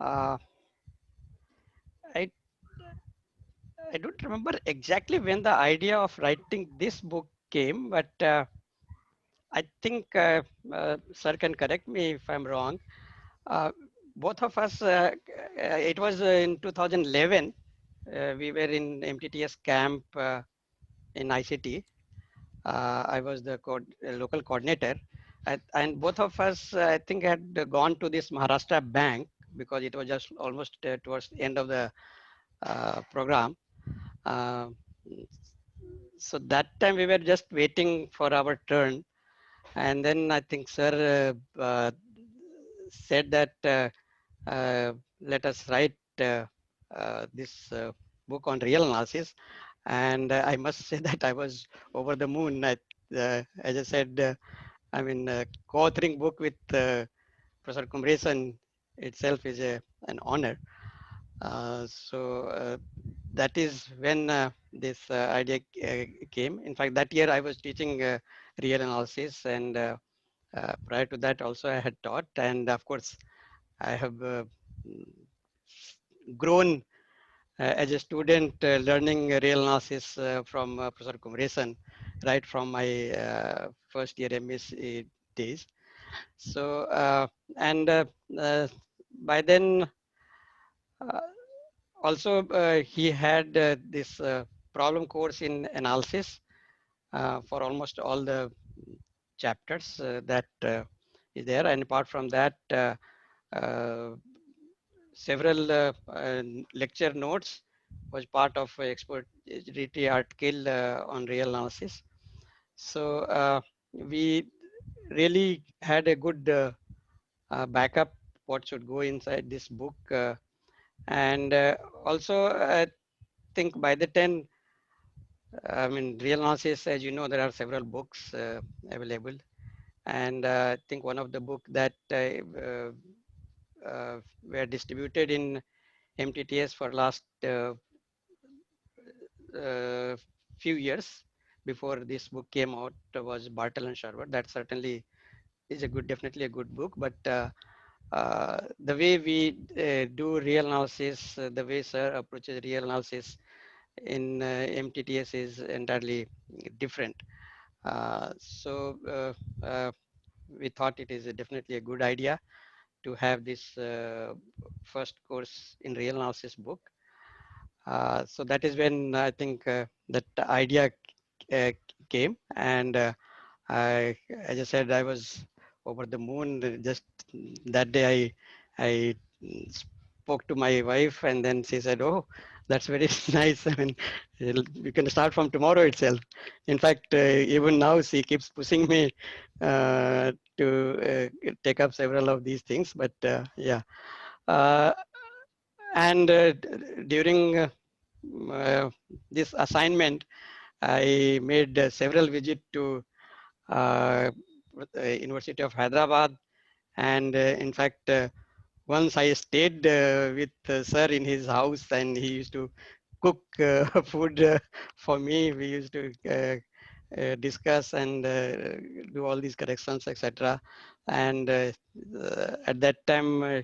Uh, I I don't remember exactly when the idea of writing this book came, but I think sir can correct me if I'm wrong. Uh, Both of us, it was in 2011. We were in MTTS camp in ICT. I was the local coordinator, and both of us, I think, had gone to this Maharashtra Bank because it was just almost towards the end of the program. Uh, so that time we were just waiting for our turn, and then I think sir said that let us write this book on real analysis. And I must say that I was over the moon. As I said, I mean, co-authoring book with Professor Kumresan itself is an honor. So that is when this idea came. In fact, that year I was teaching real analysis, and prior to that also I had taught. And of course, I have grown as a student learning real analysis from Professor Kumresan right from my first year MSc days. So, and by then uh, also he had this problem course in analysis for almost all the chapters that is there. And apart from that, uh, several lecture notes was part of exploratory article on real analysis. So we really had a good backup what should go inside this book. And also, I think by the 10, I mean, real analysis, as you know, there are several books available. And I think one of the book that were distributed in MTTS for last uh, few years before this book came out was Bartle and Sherwood. That certainly is a good, definitely a good book. But the way we do real analysis, the way sir approaches real analysis in MTTS is entirely different. So we thought it is definitely a good idea to have this first course in real analysis book. So that is when I think that idea uh, came, and as I said, I was over the moon. Just that day, I spoke to my wife, and then she said, "Oh, that's very nice. I mean, you can start from tomorrow itself." In fact, even now, she keeps pushing me to take up several of these things. But yeah, uh, and during uh, this assignment, I made several visits to University of Hyderabad, and in fact, once I stayed with sir in his house, and he used to cook food for me. We used to discuss and do all these corrections, etc. And at that time,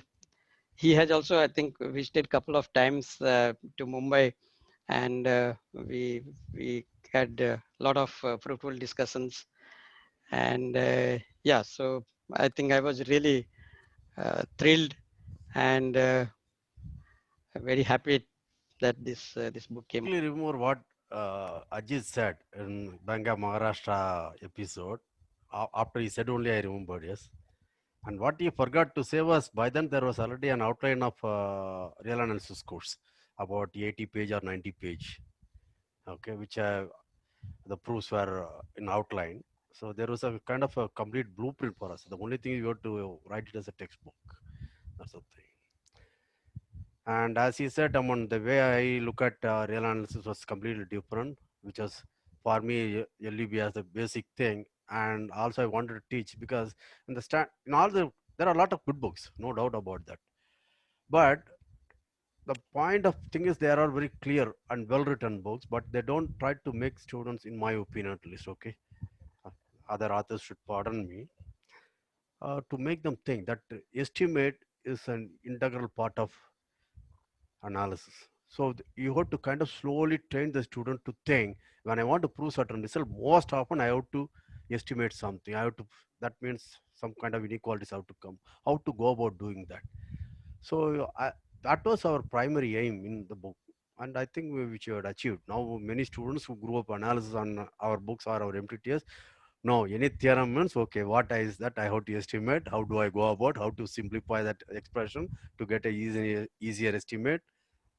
he has also, I think, visited a couple of times to Mumbai, and we had a lot of fruitful discussions. And yeah, so I think I was really thrilled and very happy that this book came. Quickly remember what Ajit said in Banga Maharashtra episode. After he said only I remembered, yes. And what he forgot to say was by then there was already an outline of real analysis course about 80 page or 90 page, okay, which the proofs were in outline. So there was a kind of a complete blueprint for us. The only thing you have to write it as a textbook. That's the thing. And as he said, the way I look at real analysis was completely different, which was for me LEB as the basic thing. And also I wanted to teach because in all there are a lot of good books, no doubt about that. But the point of thing is there are very clear and well written books, but they don't try to make students, in my opinion at least, okay, uh, other authors should pardon me, to make them think that estimate is an integral part of analysis. So you have to kind of slowly train the student to think, when I want to prove certain result, most often I have to estimate something. I have to, that means some kind of inequalities have to come. How to go about doing that. So that was our primary aim in the book. And I think which we had achieved. Now many students who grew up analysis on our books or our MTTS, no, any theorem means, okay, what is that I have to estimate? How do I go about? How to simplify that expression to get a easier estimate?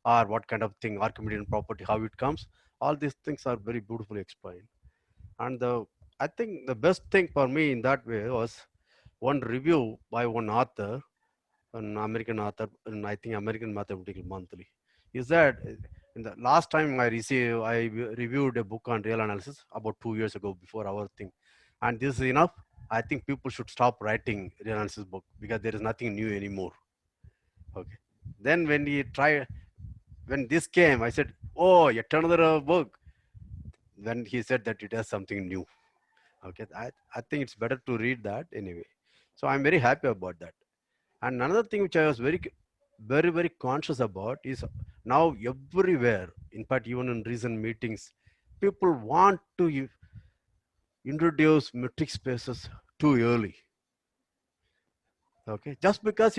Or what kind of thing, Archimedean property, how it comes. All these things are very beautifully explained. And I think the best thing for me in that way was one review by one author, an American author, and I think American Mathematical Monthly, is that in the last time I reviewed a book on real analysis about 2 years ago before our thing. And this is enough. I think people should stop writing real analysis book because there is nothing new anymore. Okay. Then when this came, I said, "Oh, yet another book." Then he said that it has something new. Okay, I think it's better to read that anyway. So I'm very happy about that. And another thing which I was very conscious about is now everywhere, in fact, even in recent meetings, people want to introduce metric spaces too early. Okay, just because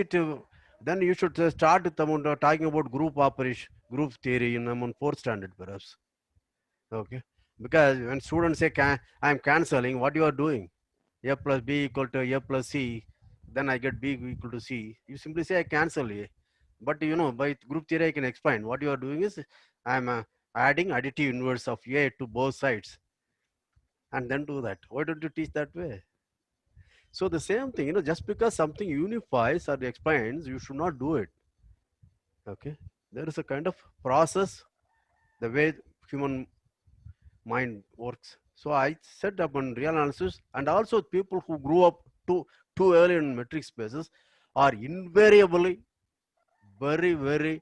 then you should start with them talking about group operation, group theory in fourth standard perhaps. Okay, because when students say I'm cancelling, what you are doing? A plus B equal to A plus C, then I get B equal to C. You simply say I cancel A. But by group theory, I can explain. What you are doing is I'm adding additive inverse of A to both sides and then do that. Why don't you teach that way? So the same thing, just because something unifies or explains, you should not do it. Okay. There is a kind of process, the way human mind works. So I set up on real analysis, and also people who grew up too early in metric spaces are invariably very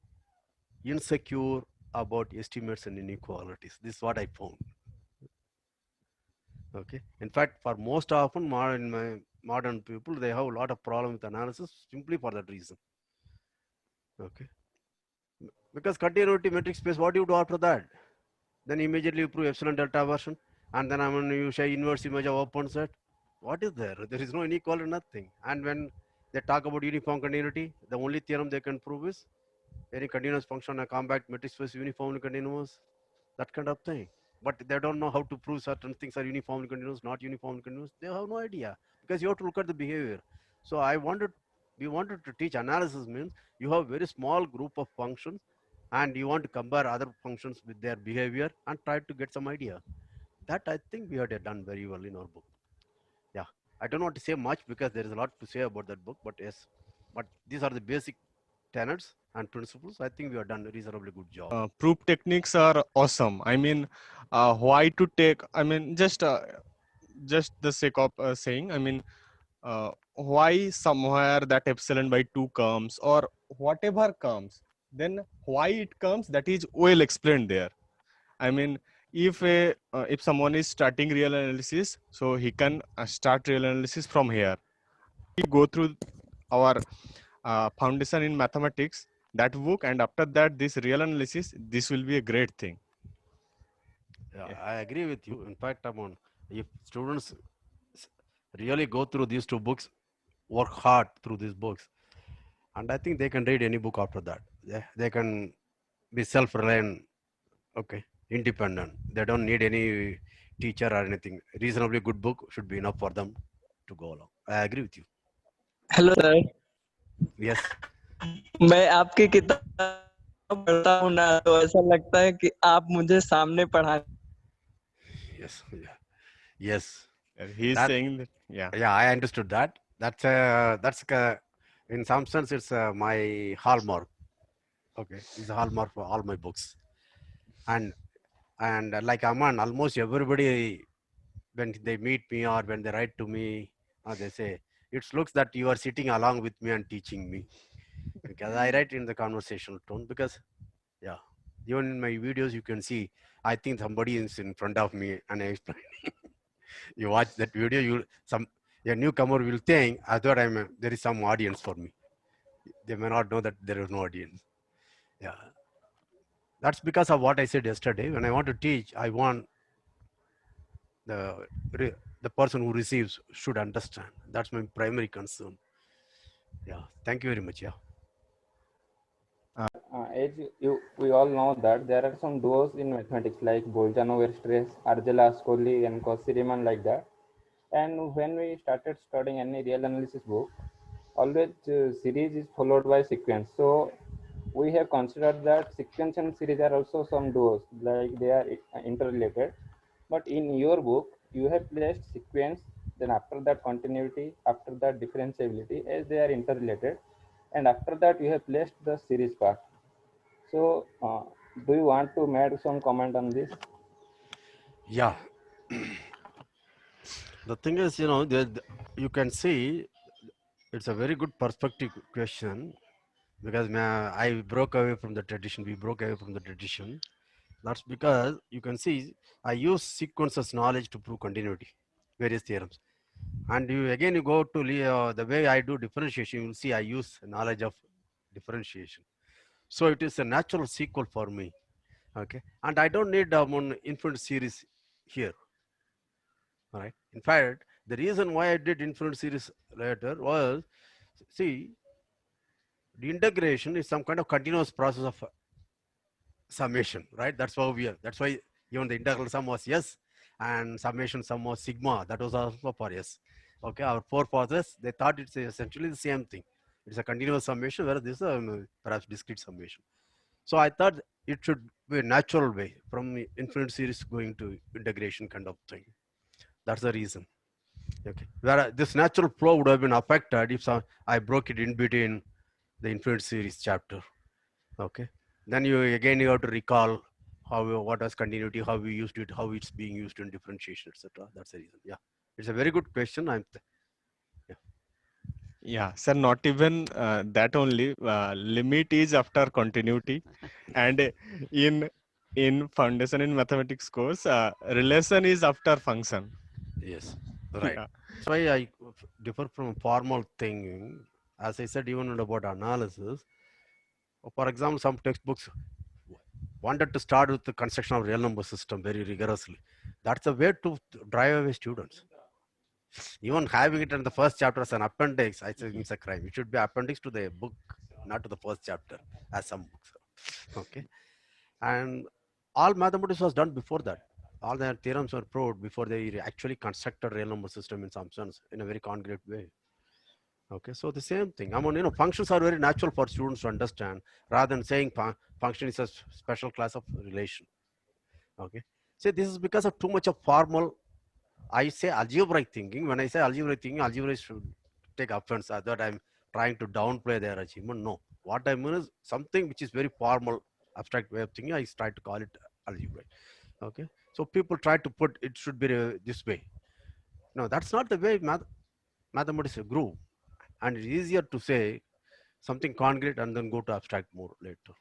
insecure about estimates and inequalities. This is what I found. Okay. In fact, for most often modern people, they have a lot of problem with analysis simply for that reason. Okay. Because continuity metric space, what do you do after that? Then immediately you prove epsilon delta version, and then you say inverse image of open set. What is there? There is no inequality, nothing. And when they talk about uniform continuity, the only theorem they can prove is any continuous function, a compact metric space uniformly continuous, that kind of thing. But they don't know how to prove certain things are uniformly continuous, not uniformly continuous. They have no idea because you have to look at the behavior. So we wanted to teach analysis means you have very small group of functions and you want to compare other functions with their behavior and try to get some idea. That I think we had done very well in our book. Yeah, I don't want to say much because there is a lot to say about that book, but yes, but these are the basic tenets and principles. I think we have done a reasonably good job. Proof techniques are awesome. I mean, why to take? I mean, just the sake of saying. I mean, why somewhere that epsilon by 2 comes or whatever comes, then why it comes, that is well explained there. I mean, if someone is starting real analysis, so he can start real analysis from here. We go through our foundation in mathematics, that book, and after that this real analysis, this will be a great thing. Yeah, I agree with you. In fact, if students really go through these two books, work hard through these books, and I think they can read any book after that. They can be self-reliant, okay, independent. They don't need any teacher or anything. Reasonably good book should be enough for them to go along. I agree with you. Hello sir, Yes. मैं आपकी किताब पढ़ता हूँ ना तो ऐसा लगता है कि आप मुझे सामने पढ़ा। Yes. Yeah. Yes. He is That. saying that, yeah. Yeah, I understood that. In some sense, it's my hallmark. Okay, it's a hallmark for all my books. And like Aman, almost everybody, when they meet me or when they write to me, they say it looks that you are sitting along with me and teaching me, because I write in the conversational tone. Because yeah, even in my videos you can see I think somebody is in front of me and I explain. You watch that video, a newcomer will think I thought there is some audience for me. they may not know that there is no audience. Yeah. That's because of what I said yesterday. When I want to teach, I want the the person who receives should understand. That's my primary concern. Yeah. Thank you very much. Yeah. As we all know that there are some duos in mathematics like Bolzano-Weierstrass, Argela-Ascoli, and Cauchy-Riemann like that. And when we started studying any real analysis book, always series is followed by sequence. So we have considered that sequence and series are also some duos, like they are interrelated. But in your book, you have placed sequence, then after that continuity, after that differentiability, as they are interrelated, and after that you have placed the series part. So, do you want to make some comment on this? Yeah. The thing is, you can see it's a very good perspective question because I broke away from the tradition. We broke away from the tradition. That's because you can see I use sequences knowledge to prove continuity, various theorems. And you go to the way I do differentiation, you will see I use knowledge of differentiation. So it is a natural sequel for me. Okay. And I don't need one infinite series here. All right. In fact, the reason why I did infinite series later was, see, the integration is some kind of continuous process of summation, right? That's why even the integral sum was yes, and summation sum was sigma. That was also for yes. Okay, our forefathers, they thought it's essentially the same thing. It's a continuous summation, whereas this is perhaps discrete summation. So I thought it should be a natural way from the infinite series going to integration kind of thing. That's the reason. Okay, where this natural flow would have been affected if I broke it in between the infinite series chapter. Okay, then you have to recall what was continuity, how we used it, how it's being used in differentiation, etc. That's the reason. Yeah, it's a very good question. Yeah, sir, not even that only. Limit is after continuity, and in foundation in mathematics course, relation is after function. Yes, right. Yeah. That's why I differ from formal thinking. As I said, even about analysis. For example, some textbooks wanted to start with the construction of real number system very rigorously. That's a way to drive away students. Even having it in the first chapter as an appendix, I think it's a crime. It should be appendix to the book, not to the first chapter, as some books. Okay. And all mathematics was done before that. All their theorems were proved before they actually constructed real number system in some sense, in a very concrete way. Okay, so the same thing. I mean, functions are very natural for students to understand rather than saying function is a special class of relation. Okay. See, this is because of too much of formal, I say algebraic thinking. When I say algebraic thinking, algebra should take offense that I'm trying to downplay their achievement. No. What I mean is something which is very formal, abstract way of thinking. I try to call it algebraic. Okay. So people try to put it should be this way. No, that's not the way mathematics grew. And it's easier to say something concrete and then go to abstract more later.